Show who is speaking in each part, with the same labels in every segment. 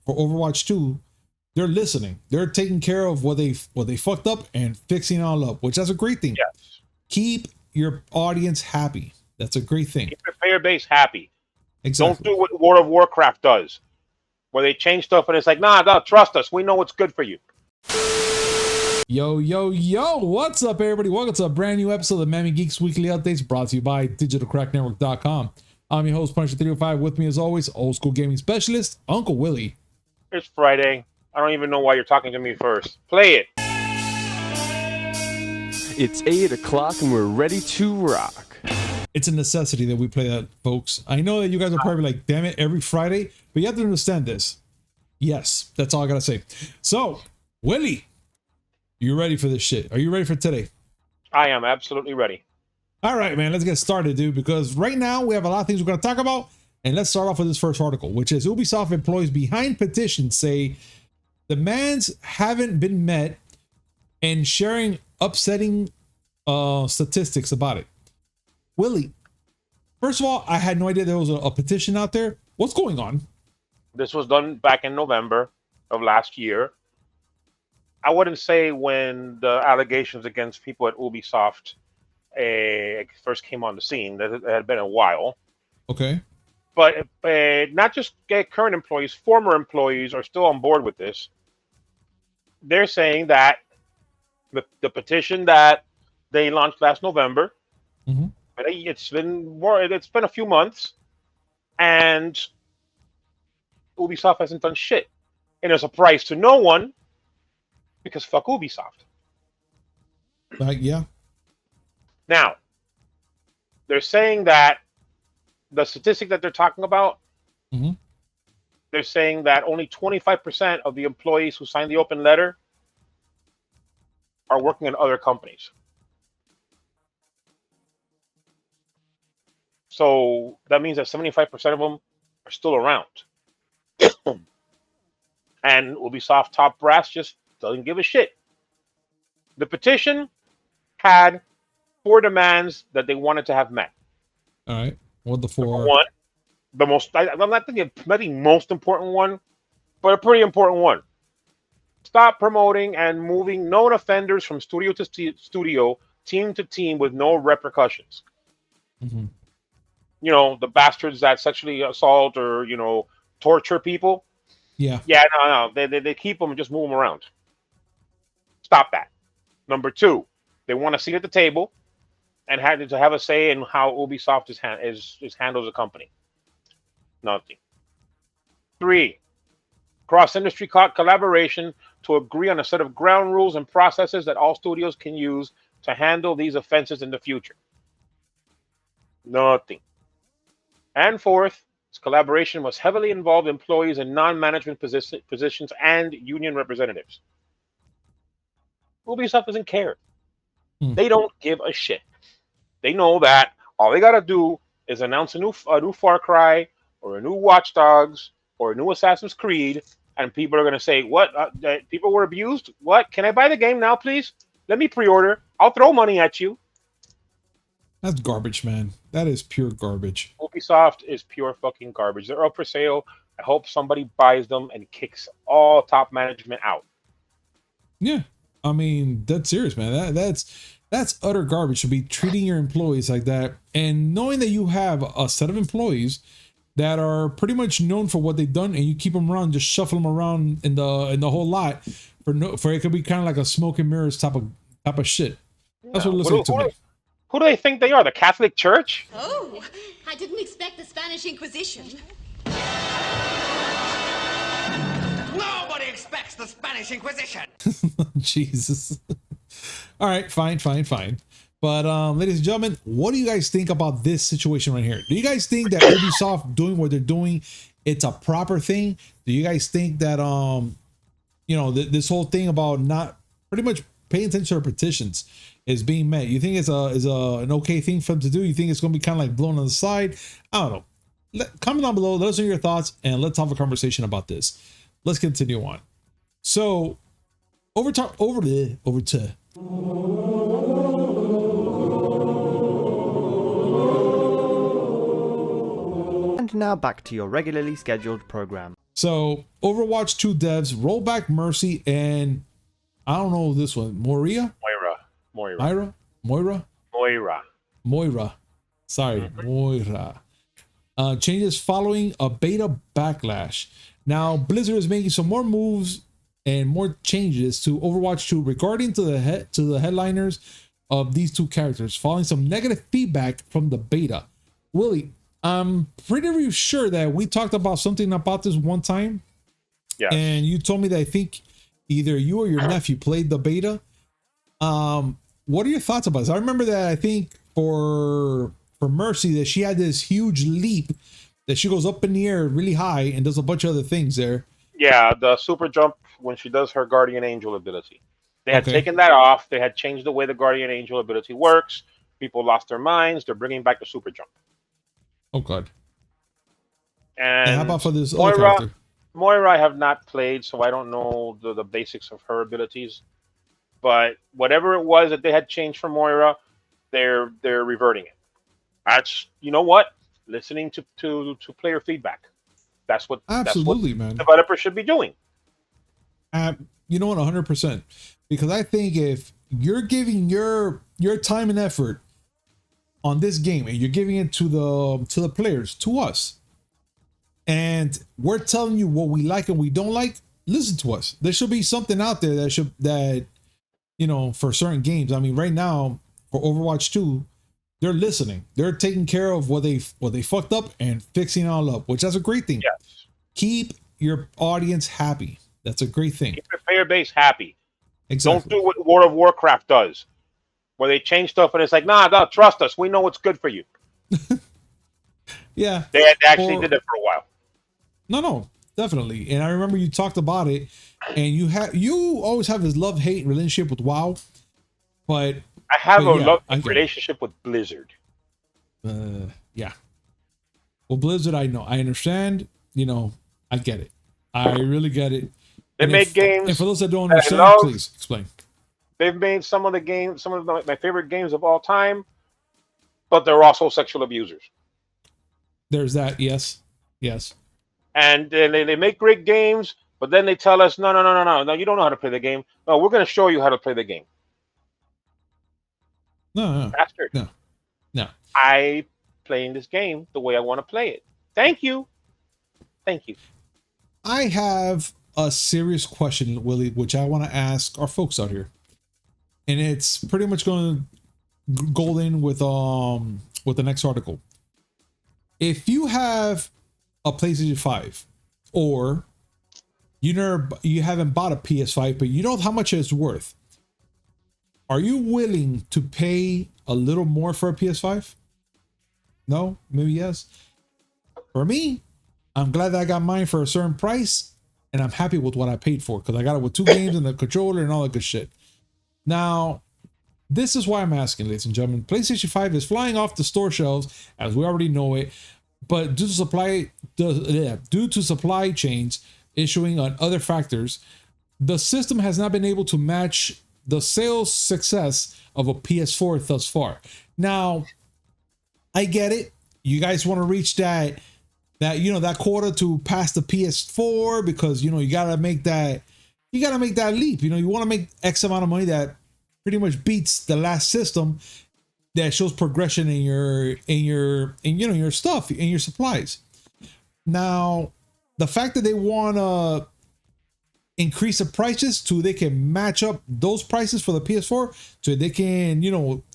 Speaker 1: for Overwatch 2, they're listening. They're taking care of what they fucked up and fixing it all up, which that's a great thing.
Speaker 2: Yes.
Speaker 1: Keep your audience happy. That's a great thing.
Speaker 2: Keep your player base happy.
Speaker 1: Exactly.
Speaker 2: Don't do what World of Warcraft does, where they change stuff and it's like, nah, trust us. We know what's good for you.
Speaker 1: Yo, yo, yo, what's up, everybody? Welcome to a brand new episode of the Miami Geeks Weekly Updates, brought to you by digitalcracknetwork.com. I'm your host, Punisher305. With me, as always, old school gaming specialist, Uncle Willie.
Speaker 2: It's Friday. I don't even know why you're talking to me first. Play it.
Speaker 3: It's 8 o'clock and we're ready to rock.
Speaker 1: It's a necessity that we play that, folks. I know that you guys are probably like, damn it, every Friday, but you have to understand this. Yes, that's all I gotta say. So, Willie, you ready for this shit? Are you ready for today?
Speaker 2: I am absolutely ready.
Speaker 1: All right, man, let's get started, dude, because right now we have a lot of things we're going to talk about. And let's start off with this first article, which is Ubisoft employees behind petition say demands haven't been met and sharing upsetting statistics about it. Willie, first of all, I had no idea there was a petition out there. What's going on?
Speaker 2: This was done back in November of last year. I wouldn't say when the allegations against people at Ubisoft first came on the scene. That it had been a while.
Speaker 1: Okay.
Speaker 2: But not just current employees, former employees are still on board with this. They're saying that the petition that they launched last November, it's been a few months, and Ubisoft hasn't done shit. And it's a surprise to no one, because fuck Ubisoft.
Speaker 1: Yeah.
Speaker 2: Now, they're saying that the statistic that they're talking about, they're saying that only 25% of the employees who signed the open letter are working in other companies. So that means that 75% of them are still around. And Ubisoft top brass just doesn't give a shit. The petition had 4 demands that they wanted to have met.
Speaker 1: All right. What the 4?
Speaker 2: Number one, I'm not thinking maybe most important one, but a pretty important one. Stop promoting and moving known offenders from studio to studio, team to team with no repercussions. You know, the bastards that sexually assault or, torture people.
Speaker 1: Yeah.
Speaker 2: Yeah, no. They keep them and just move them around. Stop that. Number 2, they want a seat at the table and had to have a say in how Ubisoft handles the company. Nothing. 3, cross-industry collaboration to agree on a set of ground rules and processes that all studios can use to handle these offenses in the future. Nothing. And 4th, this collaboration must heavily involve employees in non-management positions and union representatives. Ubisoft doesn't care. They don't give a shit. They know that all they gotta do is announce a new Far Cry or a new Watch Dogs or a new Assassin's Creed, and people are gonna say, "What? People were abused? What? Can I buy the game now, please? Let me pre-order. I'll throw money at you."
Speaker 1: That's garbage, man. That is pure garbage.
Speaker 2: Ubisoft is pure fucking garbage. They're up for sale. I hope somebody buys them and kicks all top management out.
Speaker 1: Yeah. I mean, that's serious, man. That's utter garbage to be treating your employees like that, and knowing that you have a set of employees that are pretty much known for what they've done, and you keep them around, just shuffle them around in the whole lot for it could be kind of like a smoke and mirrors type of shit. That's what it looks like to me.
Speaker 2: Who do they think they are? The Catholic Church?
Speaker 4: Oh, I didn't expect the Spanish Inquisition.
Speaker 5: Nobody expects the Spanish Inquisition.
Speaker 1: Jesus. All right, fine. But ladies and gentlemen, what do you guys think about this situation right here? Do you guys think that Ubisoft doing what they're doing, it's a proper thing? Do you guys think that this whole thing about not pretty much paying attention to petitions is being met? You think it's an okay thing for them to do? You think it's going to be kind of like blown on the side? I don't know. Comment down below. Let us know your thoughts, and let's have a conversation about this. Let's continue on. So, over to.
Speaker 3: And now back to your regularly scheduled program.
Speaker 1: So Overwatch 2 devs roll back Mercy and I don't know this one. Moira? Moira. Sorry, Moira. Changes following a beta backlash. Now Blizzard is making some more moves and more changes to Overwatch 2 regarding to the headliners of these two characters, following some negative feedback from the beta. Willie, I'm pretty sure that we talked about something about this one time.
Speaker 2: Yeah.
Speaker 1: And you told me that I think either you or your nephew played the beta. What are your thoughts about this? I remember that I think for Mercy that she had this huge leap that she goes up in the air really high and does a bunch of other things there.
Speaker 2: Yeah, the super jump when she does her guardian angel ability. They had taken that off. They had changed the way the guardian angel ability works. People lost their minds. They're bringing back the super jump.
Speaker 1: Oh god.
Speaker 2: And
Speaker 1: how about for this other character?
Speaker 2: Moira I have not played, so I don't know the basics of her abilities. But whatever it was that they had changed for Moira, they're reverting it. That's, you know what? Listening to player feedback. That's what
Speaker 1: man.
Speaker 2: Developers should be doing.
Speaker 1: You know what, 100%. Because I think if you're giving your time and effort on this game and you're giving it to the players, to us, and we're telling you what we like and we don't like, listen to us. There should be something out there that you know, for certain games. I mean, right now for Overwatch 2, they're listening. They're taking care of what they fucked up and fixing it all up, which is a great thing.
Speaker 2: Yes.
Speaker 1: Keep your audience happy. That's a great thing.
Speaker 2: Keep your player base happy.
Speaker 1: Exactly.
Speaker 2: Don't do what World of Warcraft does, where they change stuff and it's like, nah, trust us. We know what's good for you.
Speaker 1: Yeah.
Speaker 2: They actually did it for a while.
Speaker 1: No, definitely. And I remember you talked about it, and you always have this love-hate relationship with WoW, but
Speaker 2: I have a love relationship with Blizzard.
Speaker 1: Yeah. Well, Blizzard, I know. I understand. You know, I get it. I really get it.
Speaker 2: They make games.
Speaker 1: And for those that don't understand, please explain.
Speaker 2: They've made some of my favorite games of all time, but they're also sexual abusers.
Speaker 1: There's that, yes.
Speaker 2: And they make great games, but then they tell us, no, you don't know how to play the game. No, we're going to show you how to play the game.
Speaker 1: No.
Speaker 2: Bastard.
Speaker 1: No.
Speaker 2: I playing this game the way I want to play it. Thank you.
Speaker 1: I have a serious question, Willie, which I want to ask our folks out here. And it's pretty much going to go in with the next article. If you have a PlayStation 5 or you haven't bought a PS5, but you know how much it's worth, are you willing to pay a little more for a PS5? No? Maybe yes? For me, I'm glad that I got mine for a certain price, and I'm happy with what I paid for because I got it with 2 games and the controller and all that good shit. Now, this is why I'm asking, ladies and gentlemen. PlayStation 5 is flying off the store shelves, as we already know it, but due to supply chains issuing on other factors, the system has not been able to match the sales success of a PS4 thus far. Now, I get it. You guys want to reach that quota to pass the PS4 because you gotta make that leap. You want to make X amount of money that pretty much beats the last system that shows progression in your stuff, in your supplies. Now, the fact that they want to increase the prices so they can match up those prices for the PS4, so they can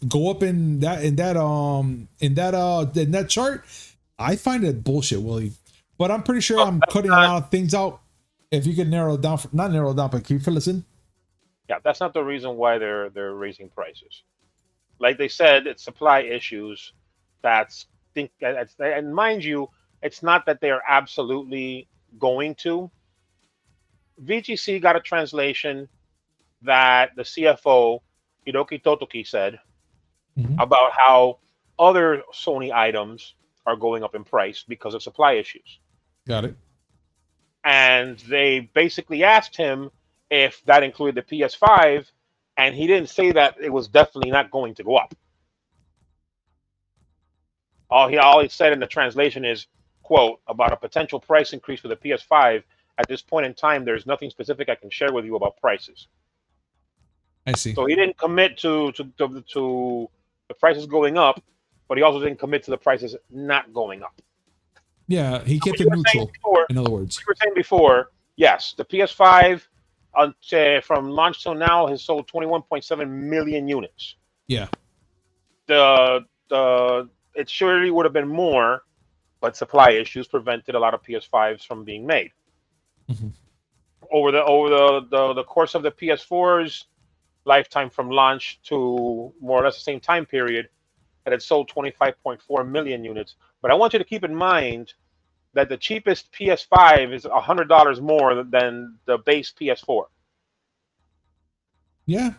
Speaker 1: go up in that chart, I find it bullshit, Willie. But I'm pretty sure I'm cutting a lot of things out. If you could narrow it down, not narrow it down, but keep it listen.
Speaker 2: Yeah, that's not the reason why they're raising prices. Like they said, it's supply issues. And mind you, it's not that they're absolutely going to. VGC got a translation that the CFO, Hiroki Totoki, said about how other Sony items are going up in price because of supply issues.
Speaker 1: Got it.
Speaker 2: And they basically asked him if that included the PS5, and he didn't say that it was definitely not going to go up. All he said in the translation is, quote, about a potential price increase for the PS5. At this point in time, there's nothing specific I can share with you about prices.
Speaker 1: I see.
Speaker 2: So he didn't commit to the prices going up, but he also didn't commit to the prices not going up.
Speaker 1: Yeah, he kept it neutral. In other words,
Speaker 2: you were saying before, yes, the PS5 from launch till now has sold 21.7 million units.
Speaker 1: Yeah.
Speaker 2: It surely would have been more, but supply issues prevented a lot of PS5s from being made.
Speaker 1: Mm-hmm.
Speaker 2: Over the course of the PS4's lifetime from launch to more or less the same time period, that had sold 25.4 million units. But I want you to keep in mind that the cheapest PS5 is $100 more than the base PS4.
Speaker 1: Yeah.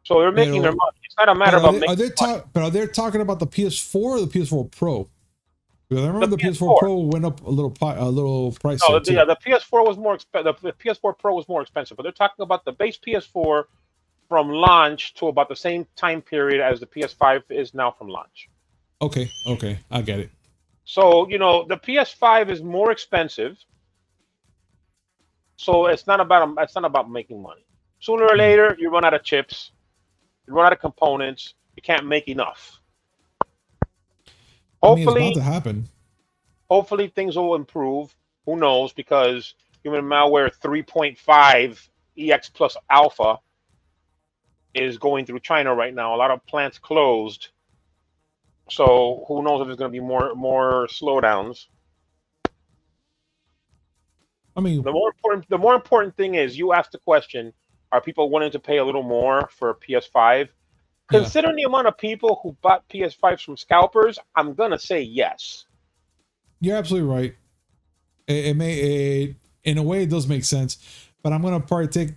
Speaker 2: So they're making their money. It's not a matter of
Speaker 1: are they talking about the PS4 or the PS4 Pro? Because I remember the PS4 Pro went up a little price.
Speaker 2: No, the PS4 was more expensive. The PS4 Pro was more expensive, but they're talking about the base PS4 from launch to about the same time period as the PS5 is now from launch.
Speaker 1: Okay, I get it.
Speaker 2: So, the PS5 is more expensive. So it's not about making money. Sooner or later, you run out of chips, you run out of components, you can't make enough. Hopefully,
Speaker 1: it's about to happen.
Speaker 2: Hopefully things will improve. Who knows? Because Human Malware 3.5 EX Plus Alpha is going through China right now. A lot of plants closed. So who knows if there's going to be more slowdowns.
Speaker 1: I mean,
Speaker 2: the more important thing is, you asked the question, are people willing to pay a little more for a PS5? Considering the amount of people who bought PS5s from scalpers, I'm going to say yes.
Speaker 1: You're absolutely right. It in a way it does make sense, but I'm gonna probably take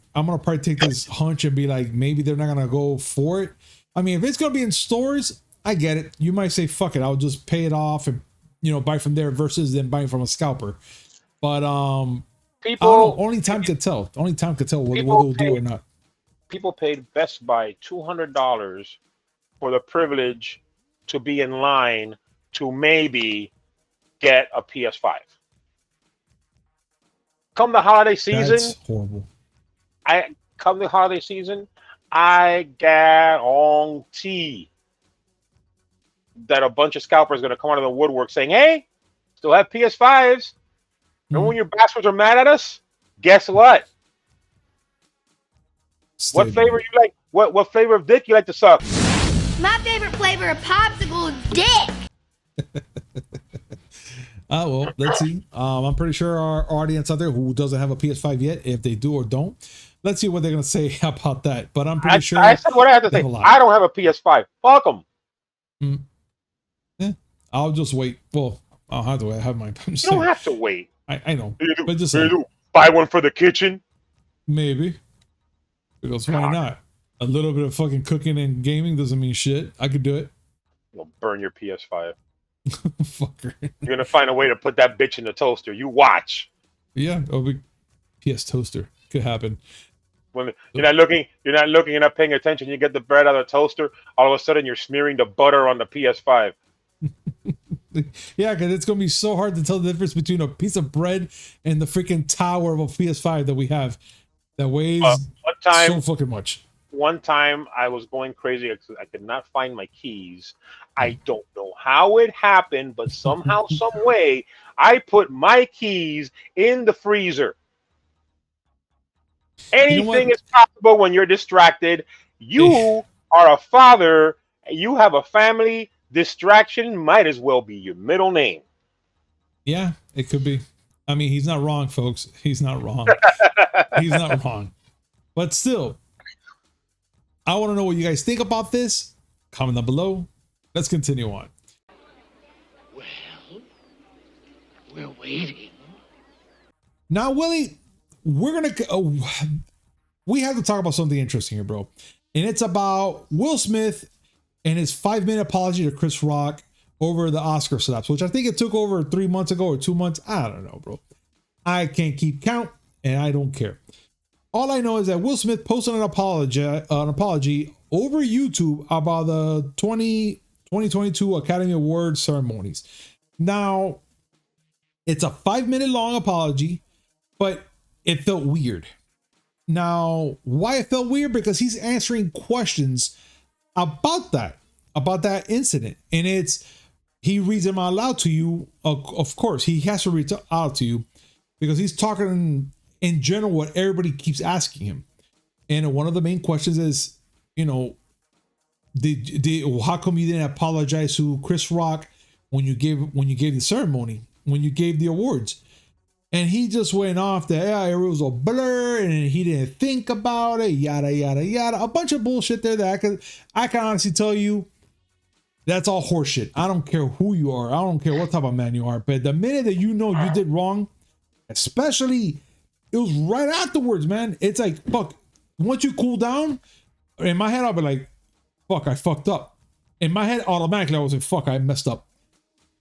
Speaker 1: this hunch and be like, maybe they're not gonna go for it. I mean, if it's gonna be in stores, I get it. You might say, fuck it, I'll just pay it off and buy from there versus then buying from a scalper. But only time could tell. Only time could tell whether they'll do it or not.
Speaker 2: People paid Best Buy $200 for the privilege to be in line to maybe get a PS5. Come the holiday season,
Speaker 1: that's horrible.
Speaker 2: I guarantee that a bunch of scalpers are going to come out of the woodwork saying, "Hey, still have PS5s. Remember when your bastards are mad at us? Guess what? What flavor you like? What flavor of dick you like to suck?"
Speaker 4: My favorite flavor of popsicle is dick.
Speaker 1: Well, let's see. I'm pretty sure our audience out there who doesn't have a PS5 yet, if they do or don't, let's see what they're gonna say about that. But I'm pretty sure.
Speaker 2: I said what I have to say. I don't have a PS5. Fuck them.
Speaker 1: Yeah, I'll just wait. Well, I'll have to wait. I have mine.
Speaker 2: You don't have to wait.
Speaker 1: I know.
Speaker 2: But just buy one for the kitchen.
Speaker 1: Maybe. Because why not? A little bit of fucking cooking and gaming doesn't mean shit. I could do it.
Speaker 2: You'll burn your PS5.
Speaker 1: Fucker.
Speaker 2: You're gonna find a way to put that bitch in the toaster. You watch.
Speaker 1: Yeah, it'll be PS toaster. Could happen.
Speaker 2: When you're not looking, you're not paying attention. You get the bread out of the toaster. All of a sudden, you're smearing the butter on the PS5.
Speaker 1: Yeah, because it's gonna be so hard to tell the difference between a piece of bread and the freaking tower of a PS5 that we have that weighs so fucking much.
Speaker 2: One time, I was going crazy because I could not find my keys. I don't know how it happened, but somehow, some way, I put my keys in the freezer. Anything is possible when you're distracted. You are a father. You have a family. Distraction might as well be your middle name.
Speaker 1: Yeah, it could be. I mean, he's not wrong, folks. He's not wrong. He's not wrong. But still, I want to know what you guys think about this. Comment down below. Let's continue on.
Speaker 5: Well, we're waiting.
Speaker 1: Now, Willie, we're gonna we have to talk about something interesting here, bro. And it's about Will Smith and his 5-minute apology to Chris Rock over the Oscar slaps, which I think it took over 3 months ago or 2 months. I don't know, bro. I can't keep count, and I don't care. All I know is that Will Smith posted an apology over YouTube about the 2022 Academy Awards ceremonies. Now, It's a 5-minute long apology, but it felt weird. Now, why it felt weird? Because he's answering questions about that incident, and he reads them out loud to you. Of course, he has to read it out to you because he's talking in general what everybody keeps asking him. And one of the main questions is, you know, how come you didn't apologize to Chris Rock when you gave the ceremony, when you gave the awards? And he just went off that, yeah, it was a blur and he didn't think about it, yada, yada, yada. A bunch of bullshit there that I can honestly tell you, that's all horseshit. I don't care who you are. I don't care what type of man you are. But the minute that you know you did wrong, especially, it was right afterwards, man. It's like, fuck. Once you cool down, in my head, I'll be like, fuck, I fucked up. In my head, automatically, I was like, fuck, I messed up.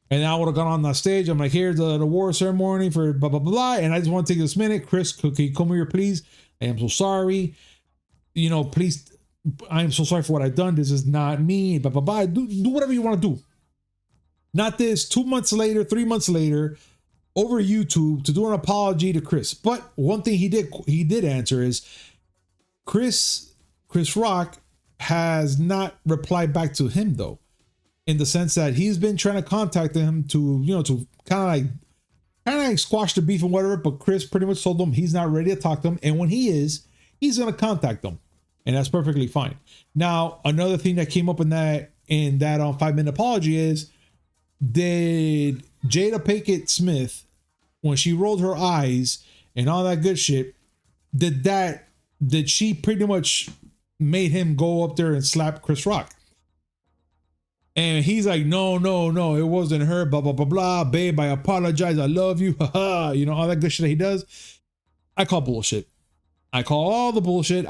Speaker 1: And I would have gone on that stage. I'm like, here's the award ceremony for blah, blah, blah, blah. And I just want to take this minute. Chris, can you come here, please? I am so sorry. You know, please, I am so sorry for what I've done. This is not me. Blah, blah, blah. Do whatever you want to do. Not this 2 months later, 3 months later, over YouTube to do an apology to Chris. But one thing he did answer is Chris Rock has not replied back to him, though. In the sense that he's been trying to contact him to kind of like squash the beef and whatever, but Chris pretty much told him he's not ready to talk to him, and when he is, he's gonna contact them, and that's perfectly fine. Now, another thing that came up in that 5-minute apology is, did Jada Pinkett Smith, when she rolled her eyes and all that good shit, did she pretty much made him go up there and slap Chris Rock? And he's like, no, it wasn't her, blah, blah, blah, blah. Babe, I apologize. I love you. Haha. You know, all that good shit that he does. I call bullshit. I call all the bullshit.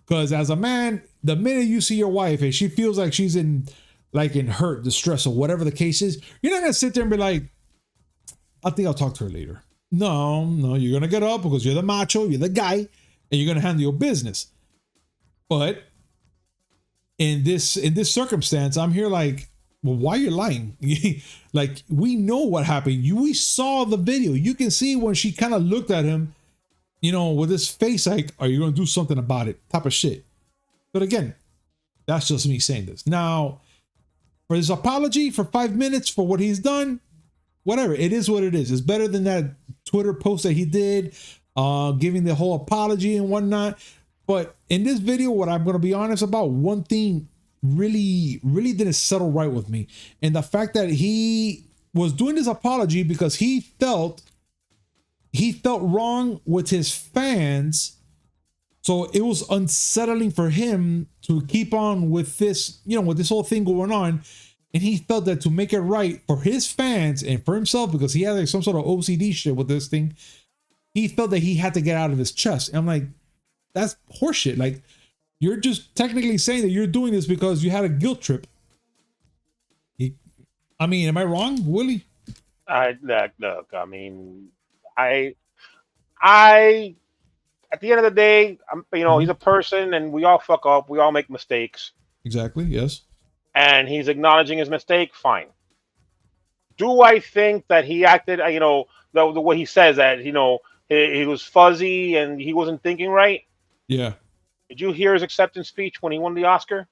Speaker 1: Because as a man, the minute you see your wife and she feels like she's in hurt, distress, or whatever the case is, you're not going to sit there and be like, I think I'll talk to her later. No, you're going to get up because you're the macho, you're the guy, and you're going to handle your business. But in this circumstance, I'm here like, well, why are you lying? Like, we know what happened. We saw the video. You can see when she kind of looked at him, you know, with his face like, are you going to do something about it? Type of shit. But again, that's just me saying this. Now, for his apology for 5 minutes for what he's done, whatever. It is what it is. It's better than that Twitter post that he did, giving the whole apology and whatnot. But in this video, what I'm going to be honest about, one thing really didn't settle right with me. And the fact that he was doing this apology because he felt wrong with his fans. So it was unsettling for him to keep on with this, you know, with this whole thing going on. And he felt that to make it right for his fans and for himself, because he had like some sort of OCD shit with this thing, he felt that he had to get out of his chest. And I'm like, that's horseshit. Like, you're just technically saying that you're doing this because you had a guilt trip. I mean, am I wrong, Willie?
Speaker 2: Look, I mean, I at the end of the day, he's a person, and we all fuck up. We all make mistakes.
Speaker 1: Exactly. Yes.
Speaker 2: And he's acknowledging his mistake. Fine. Do I think that he acted? The way he says that, he was fuzzy and he wasn't thinking right.
Speaker 1: Yeah.
Speaker 2: Did you hear his acceptance speech when he won the Oscar?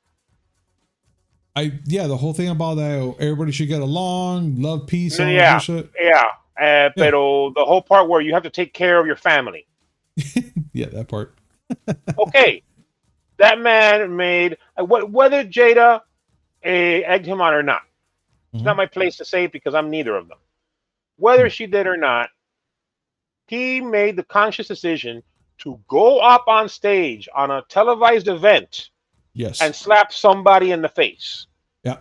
Speaker 1: The whole thing about that everybody should get along, love, peace, all
Speaker 2: yeah,
Speaker 1: that shit.
Speaker 2: But the whole part where you have to take care of your family.
Speaker 1: Yeah, that part.
Speaker 2: Okay, that man made whether Jada egged him on or not. It's not my place to say it because I'm neither of them. Whether she did or not, he made the conscious decision to go up on stage on a televised event,
Speaker 1: yes,
Speaker 2: and slap somebody in the face.
Speaker 1: Yeah.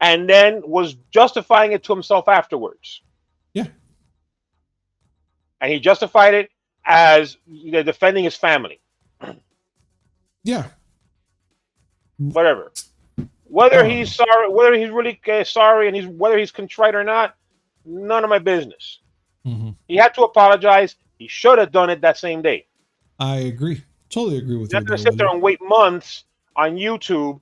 Speaker 2: And then was justifying it to himself afterwards.
Speaker 1: Yeah.
Speaker 2: And he justified it as defending his family.
Speaker 1: Yeah.
Speaker 2: Whatever. Whether he's sorry, whether he's really sorry, and whether he's contrite or not, none of my business.
Speaker 1: Mm-hmm.
Speaker 2: He had to apologize. He should have done it that same day.
Speaker 1: I agree. Totally agree with you.
Speaker 2: You're not going to sit there and wait months on YouTube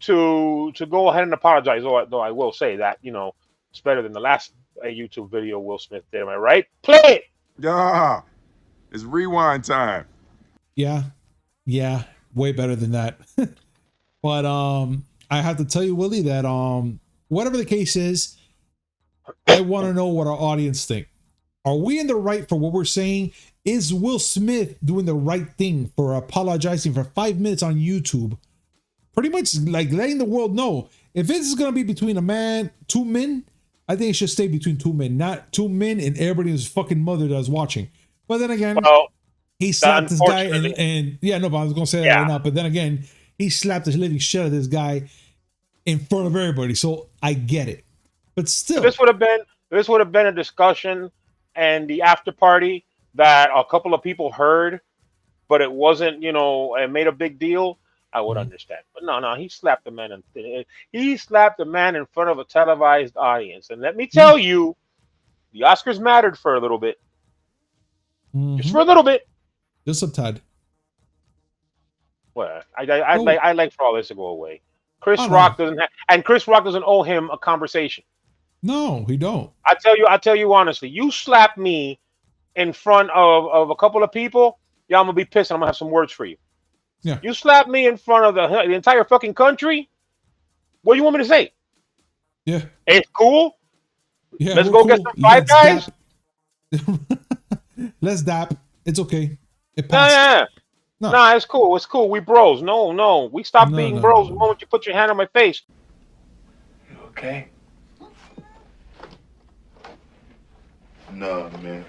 Speaker 2: to go ahead and apologize. Though I will say that, it's better than the last a YouTube video Will Smith did. Am I right? Play it.
Speaker 6: Yeah, it's rewind time.
Speaker 1: Yeah, yeah, way better than that. But I have to tell you, Willie, that whatever the case is, I want to know what our audience think. Are we in the right for what we're saying? Is Will Smith doing the right thing for apologizing for 5 minutes on YouTube? Pretty much like letting the world know, if this is going to be between two men, I think it should stay between two men, not two men and everybody who's fucking mother that's watching. But then again,
Speaker 2: Well,
Speaker 1: he slapped this guy
Speaker 2: unfortunately-
Speaker 1: and yeah, no, but I was going to say that right now. But then again, he slapped the living shit out of this guy in front of everybody. So I get it. But still.
Speaker 2: This would have been a discussion and the after party that a couple of people heard, but it wasn't, it made a big deal. I would understand, but no, he slapped the man in front of a televised audience, and let me tell you, the Oscars mattered for a little bit, just for a little bit.
Speaker 1: Just a tad.
Speaker 2: Well, I like for all this to go away. Chris Rock doesn't owe him a conversation.
Speaker 1: No, he don't.
Speaker 2: I tell you honestly, you slap me in front of a couple of people, yeah, I'm gonna be pissed. And I'm gonna have some words for you.
Speaker 1: Yeah.
Speaker 2: You slap me in front of the entire fucking country. What do you want me to say?
Speaker 1: Yeah.
Speaker 2: It's cool.
Speaker 1: Yeah.
Speaker 2: Let's go get some Five Guys.
Speaker 1: Let's dap. It's okay. It
Speaker 2: No,
Speaker 1: passed.
Speaker 2: no, it's cool. It's cool. We bros. No. We stopped being bros the moment you put your hand on my face.
Speaker 7: You okay?
Speaker 6: Nah, man.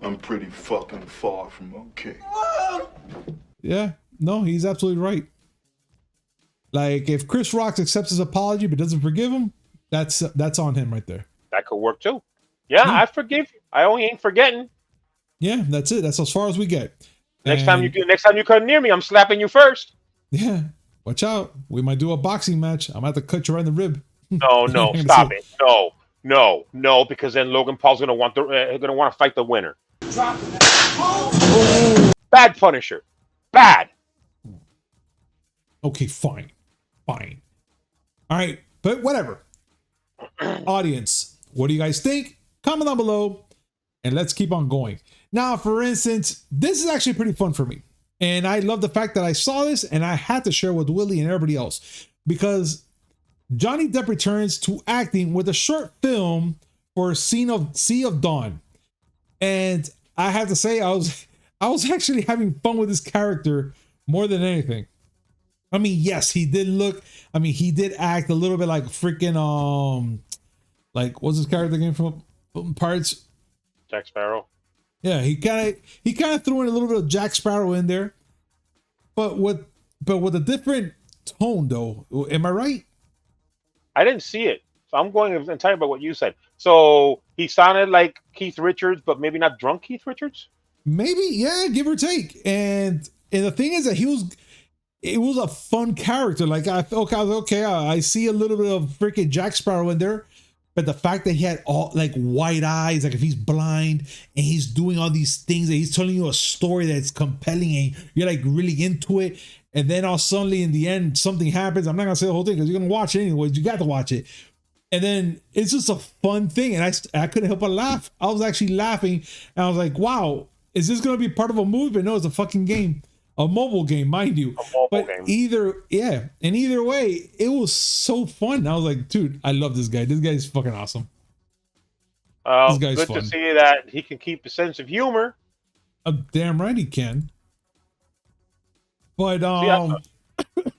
Speaker 6: I'm pretty fucking far from okay.
Speaker 1: Yeah. No, he's absolutely right. Like, if Chris Rock accepts his apology but doesn't forgive him, that's on him right there.
Speaker 2: That could work too. Yeah, I forgive you. I only ain't forgetting.
Speaker 1: Yeah, that's it. That's as far as we get.
Speaker 2: Next time you come near me, I'm slapping you first.
Speaker 1: Yeah. Watch out. We might do a boxing match. I'm gonna have to cut you right in the rib.
Speaker 2: No, stop it. No, because then Logan Paul's gonna want to fight the winner. Bad Punisher. Bad.
Speaker 1: Okay, fine. All right, but whatever. Audience, what do you guys think? Comment down below, and let's keep on going. Now, for instance, this is actually pretty fun for me, and I love the fact that I saw this and I had to share with Willie and everybody else, because Johnny Depp returns to acting with a short film for Sea of Dawn, and I have to say I was actually having fun with this character more than anything. I mean, yes, he did act a little bit like freaking like, what's his character again from Pirates?
Speaker 2: Jack Sparrow.
Speaker 1: Yeah, he kind of threw in a little bit of Jack Sparrow in there, but with a different tone, though. Am I right?
Speaker 2: I didn't see it, so I'm going entirely by what you said. So he sounded like Keith Richards, but maybe not drunk Keith Richards.
Speaker 1: Maybe, yeah, give or take. And the thing is that it was a fun character. Like, I see a little bit of freaking Jack Sparrow in there, but the fact that he had all like white eyes, like if he's blind and he's doing all these things, that he's telling you a story that's compelling and you're like really into it, and then all suddenly in the end something happens. I'm not gonna say the whole thing because you're gonna watch it anyways. You got to watch it, and then it's just a fun thing, and I couldn't help but laugh. I was actually laughing, and I was like, "Wow, is this gonna be part of a movie?" But no, it's a fucking game. A mobile game, mind you. But either way, it was so fun. I was like, dude, I love this guy. This guy is fucking awesome. This guy's
Speaker 2: good
Speaker 1: fun.
Speaker 2: to see that he can keep a sense of humor.
Speaker 1: Damn right he can. But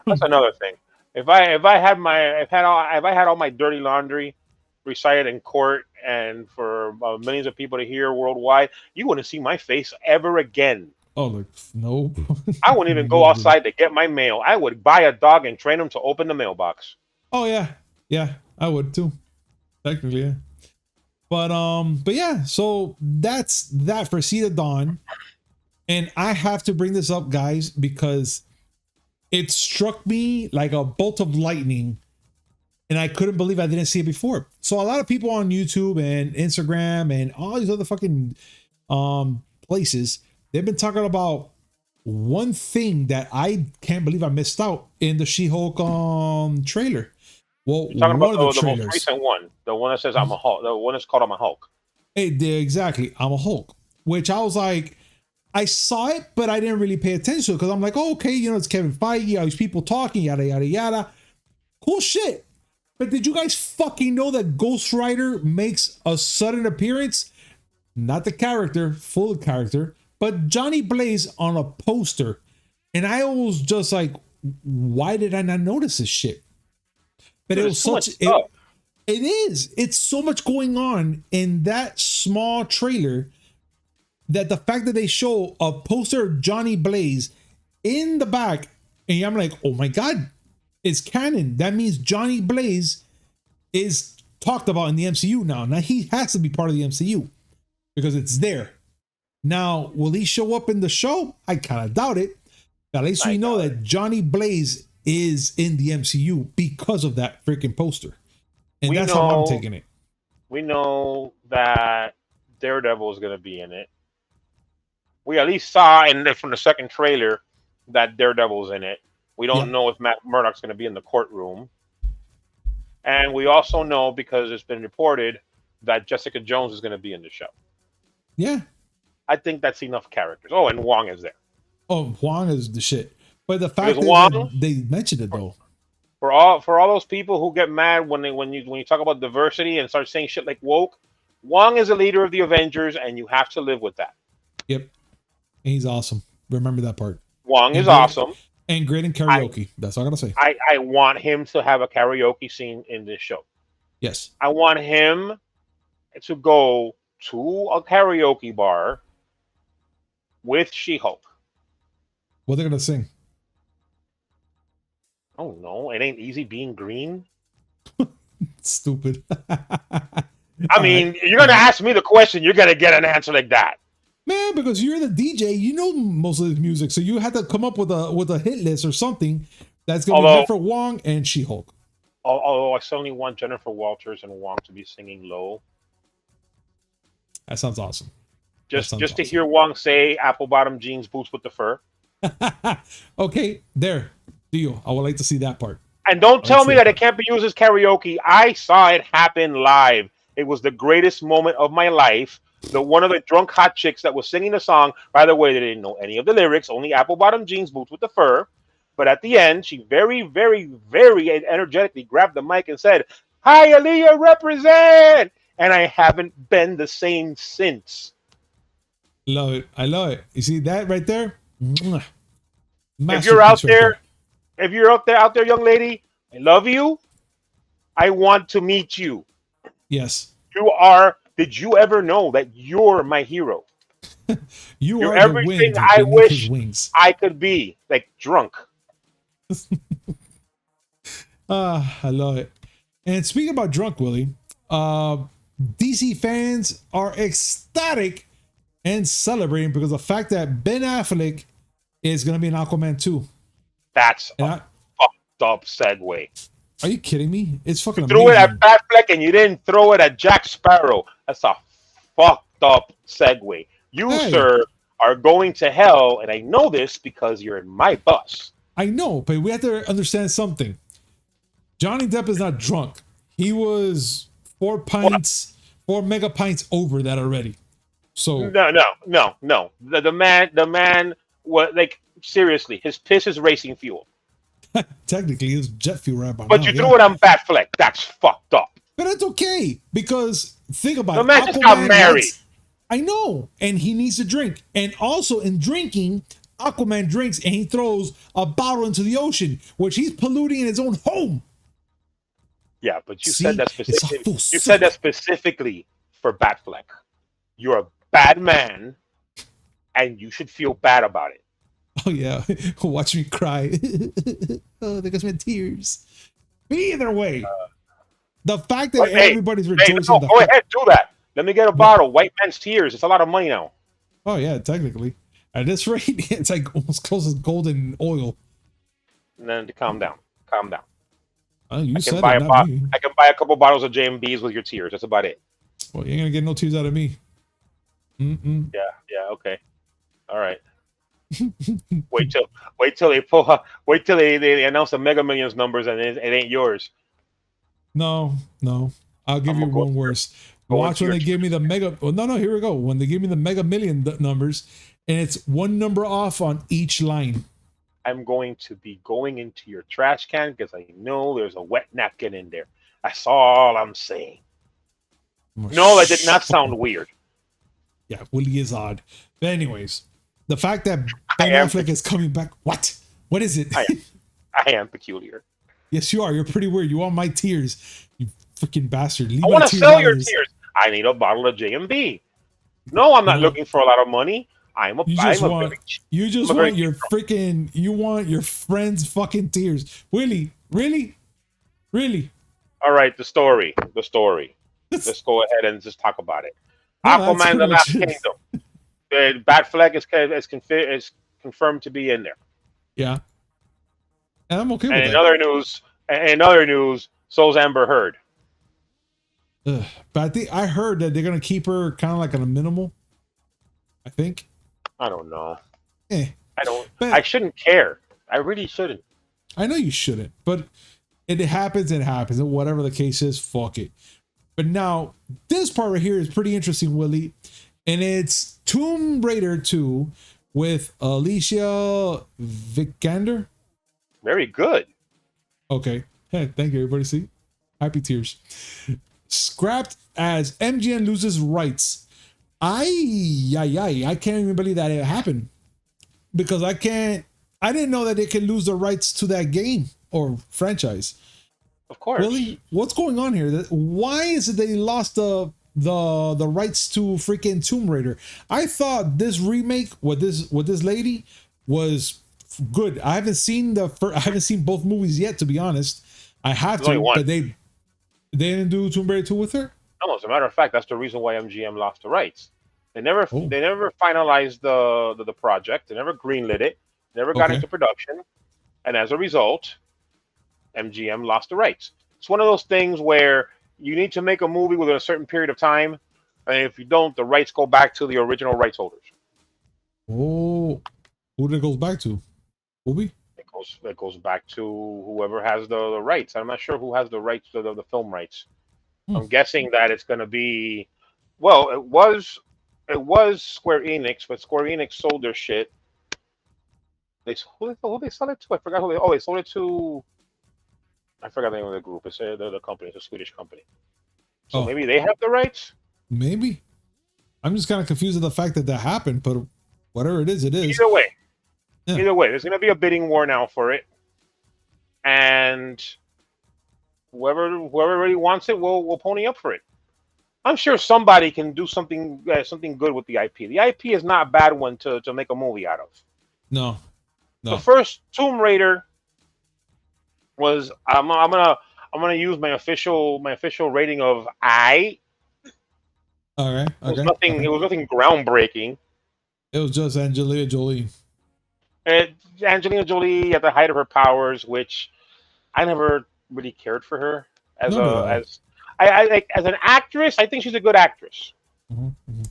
Speaker 2: that's another thing. If I had all my dirty laundry recited in court and for millions of people to hear worldwide, you wouldn't see my face ever again.
Speaker 1: Oh, like, no.
Speaker 2: I wouldn't even go outside to get my mail. I would buy a dog and train him to open the mailbox.
Speaker 1: Oh yeah, I would too. Technically, yeah. But yeah. So that's that for Sea of Dawn, and I have to bring this up, guys, because it struck me like a bolt of lightning, and I couldn't believe I didn't see it before. So a lot of people on YouTube and Instagram and all these other fucking places, they've been talking about one thing that I can't believe I missed out in the She-Hulk trailer. Well,
Speaker 2: You're talking
Speaker 1: one
Speaker 2: about
Speaker 1: of the
Speaker 2: the most
Speaker 1: trailers.
Speaker 2: recent one, the one that says I'm a Hulk, the one that's called I'm a Hulk.
Speaker 1: Exactly. I'm a Hulk, which I was like, I saw it, but I didn't really pay attention to it because I'm like, oh, okay, it's Kevin Feige, all these people talking, yada, yada, yada. Cool shit. But did you guys fucking know that Ghost Rider makes a sudden appearance? Not the character, full character, but Johnny Blaze on a poster. And I was just like, why did I not notice this shit? But it was such it is. It's so much going on in that small trailer that the fact that they show a poster of Johnny Blaze in the back, and I'm like, oh my god, it's canon. That means Johnny Blaze is talked about in the MCU now. Now he has to be part of the MCU because it's there. Now, will he show up in the show? I kind of doubt it. But at least we know that Johnny Blaze is in the MCU because of that freaking poster. And that's how I'm taking it.
Speaker 2: We know that Daredevil is going to be in it. We at least saw from the second trailer that Daredevil's in it. We don't know if Matt Murdock's going to be in the courtroom. And we also know, because it's been reported, that Jessica Jones is going to be in the show.
Speaker 1: Yeah.
Speaker 2: I think that's enough characters. Oh, and Wong is there.
Speaker 1: Oh, Wong is the shit. But the fact
Speaker 2: Because
Speaker 1: is
Speaker 2: Wong,
Speaker 1: that they mentioned it though.
Speaker 2: For all those people who get mad when you talk about diversity and start saying shit like woke, Wong is a leader of the Avengers, and you have to live with that.
Speaker 1: Yep. And he's awesome. Remember that part.
Speaker 2: Wong is awesome.
Speaker 1: And great in karaoke. That's all I gotta say.
Speaker 2: I want him to have a karaoke scene in this show.
Speaker 1: Yes.
Speaker 2: I want him to go to a karaoke bar with She-Hulk.
Speaker 1: What they're gonna sing?
Speaker 2: Oh no, it ain't easy being green.
Speaker 1: Stupid.
Speaker 2: I mean, you're gonna ask me the question, you're gonna get an answer like that.
Speaker 1: Man, because you're the DJ, you know most of the music, so you had to come up with a hit list or something that's gonna be good for Wong and She-Hulk.
Speaker 2: Although I suddenly want Jennifer Walters and Wong to be singing low.
Speaker 1: That sounds awesome.
Speaker 2: Just to hear Wong say apple bottom jeans, boots with the fur.
Speaker 1: Okay, there. Deal. I would like to see that part.
Speaker 2: And don't tell me that it can't be used as karaoke. I saw it happen live. It was the greatest moment of my life. One of the drunk hot chicks that was singing the song, by the way, they didn't know any of the lyrics, only apple bottom jeans, boots with the fur. But at the end, she very, very, very energetically grabbed the mic and said, "Hi, Aaliyah, represent!" And I haven't been the same since.
Speaker 1: Love it. I love it. You see that right there?
Speaker 2: If you're out there, young lady, I love you. I want to meet you.
Speaker 1: Yes.
Speaker 2: Did you ever know that you're my hero?
Speaker 1: You're
Speaker 2: everything I wish I could be, like drunk.
Speaker 1: I love it. And speaking about drunk, Willie, DC fans are ecstatic and celebrating because of the fact that Ben Affleck is going to be in Aquaman 2.
Speaker 2: That's a fucked up segue.
Speaker 1: Are you kidding me? It's fucking
Speaker 2: amazing. You threw it at Affleck and you didn't throw it at Jack Sparrow. That's a fucked up segue. You, sir, are going to hell, and I know this because you're in my bus.
Speaker 1: I know, but we have to understand something. Johnny Depp is not drunk. He was 4 mega pints over that already. So
Speaker 2: no. The man was like, seriously, his piss is racing fuel.
Speaker 1: Technically, it's jet fuel right by
Speaker 2: But
Speaker 1: now,
Speaker 2: you threw it on Affleck. That's fucked up.
Speaker 1: But it's okay because think about it.
Speaker 2: The man just got married.
Speaker 1: I know, and he needs to drink. And also in drinking, Aquaman drinks and he throws a bottle into the ocean, which he's polluting in his own home.
Speaker 2: Yeah, but you said that specifically. You said that specifically for Batfleck. You're a bad man, and you should feel bad about it.
Speaker 1: Oh yeah, watch me cry. Oh, there goes my tears. Either way, the fact that everybody's rejoicing.
Speaker 2: Go ahead, do that. Let me get a bottle. White man's tears. It's a lot of money now.
Speaker 1: Oh yeah, technically, at this rate, it's like almost close as golden oil.
Speaker 2: And then calm down. Calm down.
Speaker 1: You
Speaker 2: I can buy a couple bottles of JMBs with your tears. That's about it.
Speaker 1: Well, you ain't gonna get no tears out of me.
Speaker 2: Yeah, okay. All right. wait till they announce the Mega Millions numbers and it ain't yours.
Speaker 1: No, no. I'll give you one worse. Watch when they give me the mega. Oh, no, here we go. When they give me the mega million numbers, and it's one number off on each line.
Speaker 2: I'm going to be going into your trash can because I know there's a wet napkin in there. That's all I'm saying. No, that did not sound weird.
Speaker 1: Yeah, Willie is odd. But anyways, the fact that Ben Affleck is coming back. What? What is it?
Speaker 2: I am peculiar.
Speaker 1: Yes, you are. You're pretty weird. You want my tears, you freaking bastard. Leave
Speaker 2: I want to sell your tears. I need a bottle of J&B. No, I'm not looking for a lot of money. You just want your freaking, you want your friends' fucking tears. Willie, really? All right, the story. Let's go ahead and just talk about it. No, Aquaman: The Last Kingdom. The Batfleck is confirmed to be in there.
Speaker 1: Yeah, and I'm okay with that.
Speaker 2: In other news, so's Amber Heard.
Speaker 1: But I heard that they're gonna keep her kind of like on a minimal. I think.
Speaker 2: I don't know.
Speaker 1: But
Speaker 2: I shouldn't care. I really shouldn't.
Speaker 1: I know you shouldn't, but it happens. It happens, and whatever the case is, fuck it. But now this part right here is pretty interesting, Willie, and it's Tomb Raider 2 with Alicia Vikander.
Speaker 2: Very good.
Speaker 1: Okay. Hey, thank you, everybody. See, happy tears. Scrapped as MGM loses rights. I can't even believe that it happened, because I didn't know that they can lose the rights to that game or franchise.
Speaker 2: Of course.
Speaker 1: Really? What's going on here? Why is it they lost the rights to freaking Tomb Raider? I thought this remake with this lady was good. I haven't seen both movies yet, to be honest. I have to, but they didn't do Tomb Raider 2 with her?
Speaker 2: No, as a matter of fact, that's the reason why MGM lost the rights. They never finalized the project. They never greenlit it. Never got into production, and as a result, MGM lost the rights. It's one of those things where you need to make a movie within a certain period of time, and if you don't, the rights go back to the original rights holders.
Speaker 1: Oh, who did it goes back to? Ubi?
Speaker 2: It goes back to whoever has the rights. I'm not sure who has the rights to the film rights. I'm guessing that it's going to be, well, it was Square Enix, but Square Enix sold their shit. Who they sell it to? I forgot who they sold it to. I forgot the name of the group. It's the company. It's a Swedish company. So maybe they have the rights.
Speaker 1: Maybe. I'm just kind of confused at the fact that happened, but whatever it is, it is.
Speaker 2: Either way, there's going to be a bidding war now for it, and whoever really wants it will pony up for it. I'm sure somebody can do something good with the IP. The IP is not a bad one to make a movie out of.
Speaker 1: No.
Speaker 2: The first Tomb Raider was I'm gonna use my official rating of I.
Speaker 1: All right. Okay.
Speaker 2: It was nothing groundbreaking.
Speaker 1: It was just Angelina Jolie.
Speaker 2: Angelina Jolie at the height of her powers, which I never really cared for her as an actress. I think she's a good actress.
Speaker 1: Mm-hmm.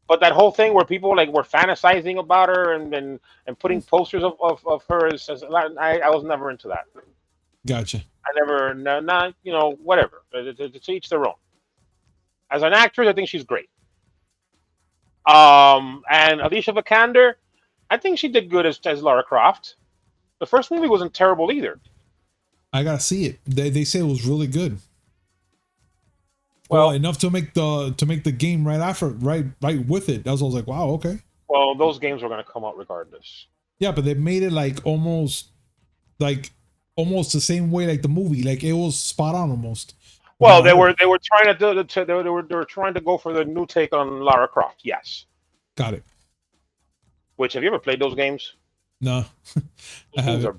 Speaker 2: But that whole thing where people were fantasizing about her and putting posters of her I was never into that.
Speaker 1: Gotcha.
Speaker 2: Whatever. To each their own. As an actress, I think she's great. And Alicia Vikander, I think she did good as Lara Croft. The first movie wasn't terrible either.
Speaker 1: I gotta see it. They say it was really good. Well, enough to make the game right after, right with it. That's what I was like, wow, okay.
Speaker 2: Well, those games were gonna come out regardless.
Speaker 1: Yeah, but they made it almost the same way like the movie. Like it was spot on almost.
Speaker 2: Well, they were trying to they were trying to go for the new take on Lara Croft. Yes.
Speaker 1: Got it.
Speaker 2: Which, have you ever played those games?
Speaker 1: No.
Speaker 2: Those games are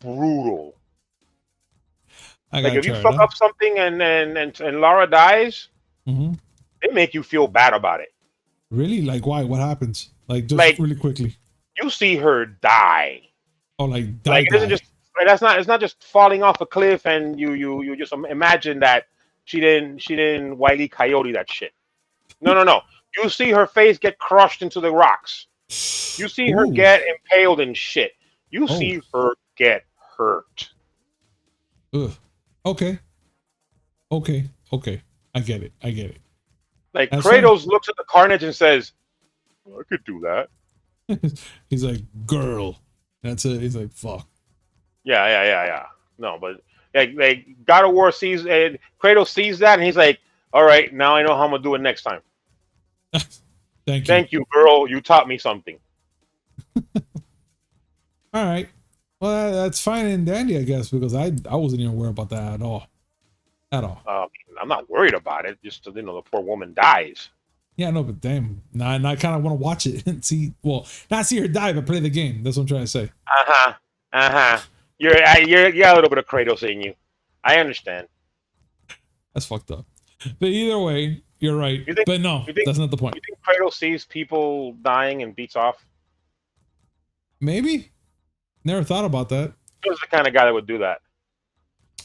Speaker 2: brutal.
Speaker 1: If
Speaker 2: you fuck up something and Lara dies, they make you feel bad about it.
Speaker 1: Really? Like why? What happens? Just really quickly.
Speaker 2: You see her die.
Speaker 1: Oh, die.
Speaker 2: It isn't just it's not just falling off a cliff and you just imagine that she didn't Wile E. Coyote that shit. No. You see her face get crushed into the rocks. You see her get impaled and shit. You see her get hurt.
Speaker 1: Ugh. Okay. Okay. I get it.
Speaker 2: Like
Speaker 1: That's
Speaker 2: Kratos looks at the Carnage and says, "I could do that."
Speaker 1: He's like, girl. That's it. He's like, fuck.
Speaker 2: Yeah. No, but like God of War sees and Kratos sees that, and he's like, "All right, now I know how I'm gonna do it next time."
Speaker 1: Thank you.
Speaker 2: Girl. You taught me something.
Speaker 1: All right. Well, that's fine and dandy, I guess, because I wasn't even worried about that at all.
Speaker 2: I'm not worried about it. Just the poor woman dies.
Speaker 1: Yeah, no, but damn. Now I kind of want to watch it and see. Well, not see her die, but play the game. That's what I'm trying to say.
Speaker 2: You got a little bit of Kratos in you. I understand.
Speaker 1: That's fucked up. But either way, you're right. But no, that's not the point.
Speaker 2: You think Kratos sees people dying and beats off?
Speaker 1: Maybe. Never thought about that.
Speaker 2: He was the kind of guy that would do that.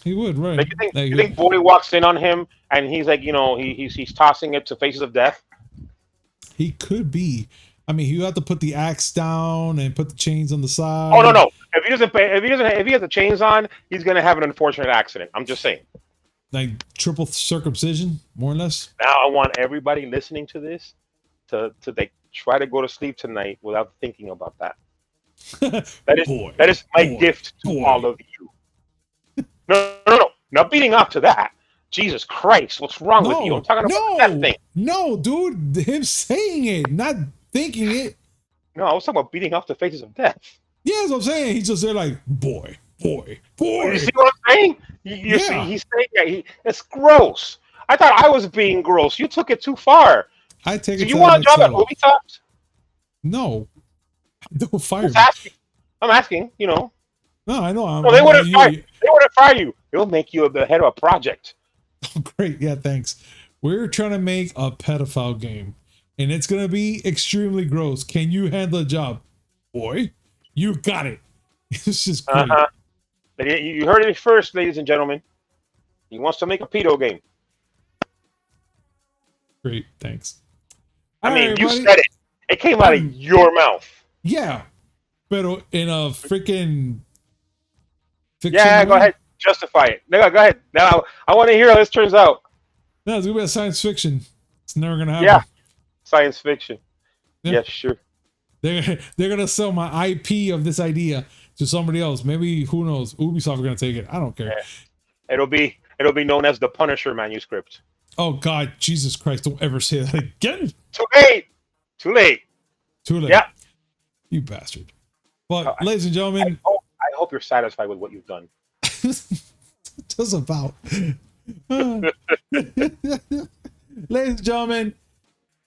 Speaker 1: He would, right?
Speaker 2: Like, you think Boy walks in on him and he's like, he's tossing it to faces of death?
Speaker 1: He could be. I mean, you have to put the axe down and put the chains on the side.
Speaker 2: Oh no! If he has the chains on, he's gonna have an unfortunate accident. I'm just saying.
Speaker 1: Like triple circumcision, more or less.
Speaker 2: Now I want everybody listening to this to like try to go to sleep tonight without thinking about that. That is my gift to all of you. No, not beating up to that. Jesus Christ, what's wrong with you? I'm talking about that thing.
Speaker 1: No, dude, him saying it, not thinking it.
Speaker 2: No, I was talking about beating off the faces of death.
Speaker 1: Yeah, that's what I'm saying. He's just there like, boy.
Speaker 2: You see what I'm saying? He's saying that it's gross. I thought I was being gross. You took it too far.
Speaker 1: I take
Speaker 2: it.
Speaker 1: Do
Speaker 2: you want a job at Ubisoft?
Speaker 1: No. Don't fire me.
Speaker 2: I'm asking, No,
Speaker 1: I know.
Speaker 2: No, they wouldn't fire you. They wouldn't fire you. They'll make you the head of a project.
Speaker 1: Oh, great. Yeah, thanks. We're trying to make a pedophile game, and it's going to be extremely gross. Can you handle the job? Boy, you got it. It's just great.
Speaker 2: You heard it first, ladies and gentlemen. He wants to make a pedo game.
Speaker 1: Great, thanks.
Speaker 2: I mean, you said it. It came out of your mouth.
Speaker 1: Yeah, but in a freaking
Speaker 2: fiction go ahead. Justify it. No, go ahead. Now, I want to hear how this turns out.
Speaker 1: No, it's going to be a science fiction. It's never going to happen.
Speaker 2: Yeah, science fiction. Yeah, sure.
Speaker 1: They're going to sell my IP of this idea to somebody else. Maybe, who knows? Ubisoft are going to take it. I don't care.
Speaker 2: Yeah. It'll be known as the Punisher manuscript.
Speaker 1: Oh, God. Jesus Christ. Don't ever say that again.
Speaker 2: Too late.
Speaker 1: Yeah. You bastard. But, ladies and gentlemen.
Speaker 2: I hope you're satisfied with what you've done.
Speaker 1: Just about. Ladies and gentlemen,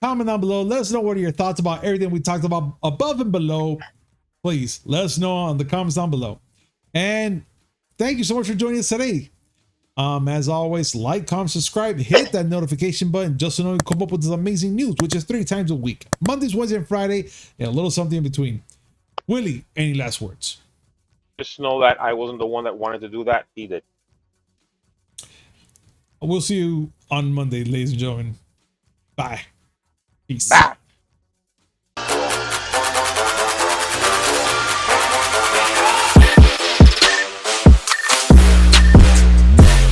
Speaker 1: comment down below. Let us know what are your thoughts about everything we talked about above and below. Please let us know on the comments down below. And thank you so much for joining us today. As always, like, comment, subscribe, hit that notification button just so you come up with this amazing news, which is 3 times a week. Mondays, Wednesday, and Friday, and a little something in between. Willie, any last words?
Speaker 2: Just know that I wasn't the one that wanted to do that. He did.
Speaker 1: We'll see you on Monday, ladies and gentlemen. Bye. Peace.
Speaker 2: Bye.